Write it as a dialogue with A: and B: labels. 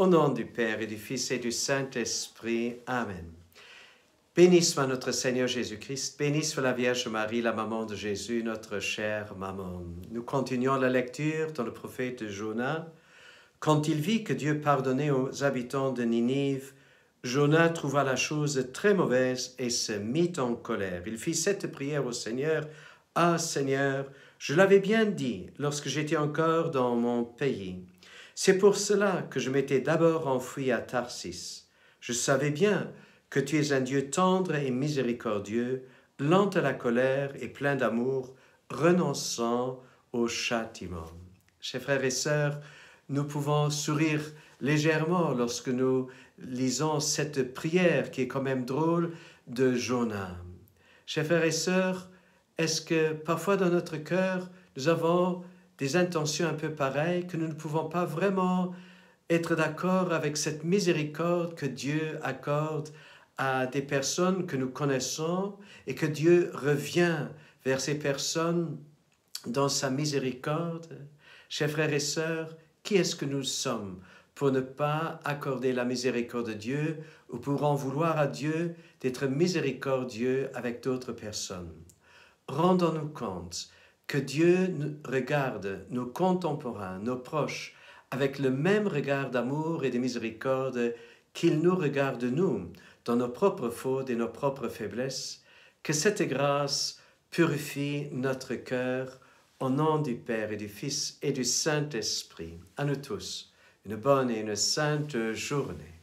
A: Au nom du Père et du Fils et du Saint-Esprit. Amen. Béni soit notre Seigneur Jésus-Christ, béni soit la Vierge Marie, la maman de Jésus, notre chère maman. Nous continuons la lecture dans le prophète Jonas. Quand il vit que Dieu pardonnait aux habitants de Ninive, Jonas trouva la chose très mauvaise et se mit en colère. Il fit cette prière au Seigneur. « Ah Seigneur, je l'avais bien dit lorsque j'étais encore dans mon pays. C'est pour cela que je m'étais d'abord enfui à Tarsis. Je savais bien que tu es un Dieu tendre et miséricordieux, lent à la colère et plein d'amour, renonçant au châtiment. » Chers frères et sœurs, nous pouvons sourire légèrement lorsque nous lisons cette prière qui est quand même drôle de Jonas. Chers frères et sœurs, est-ce que parfois dans notre cœur, nous avons des intentions un peu pareilles, que nous ne pouvons pas vraiment être d'accord avec cette miséricorde que Dieu accorde à des personnes que nous connaissons et que Dieu revient vers ces personnes dans sa miséricorde? Chers frères et sœurs, qui est-ce que nous sommes pour ne pas accorder la miséricorde de Dieu ou pour en vouloir à Dieu d'être miséricordieux avec d'autres personnes? Rendons-nous compte que Dieu regarde nos contemporains, nos proches, avec le même regard d'amour et de miséricorde qu'il nous regarde nous, dans nos propres fautes et nos propres faiblesses, que cette grâce purifie notre cœur au nom du Père et du Fils et du Saint-Esprit. À nous tous, une bonne et une sainte journée.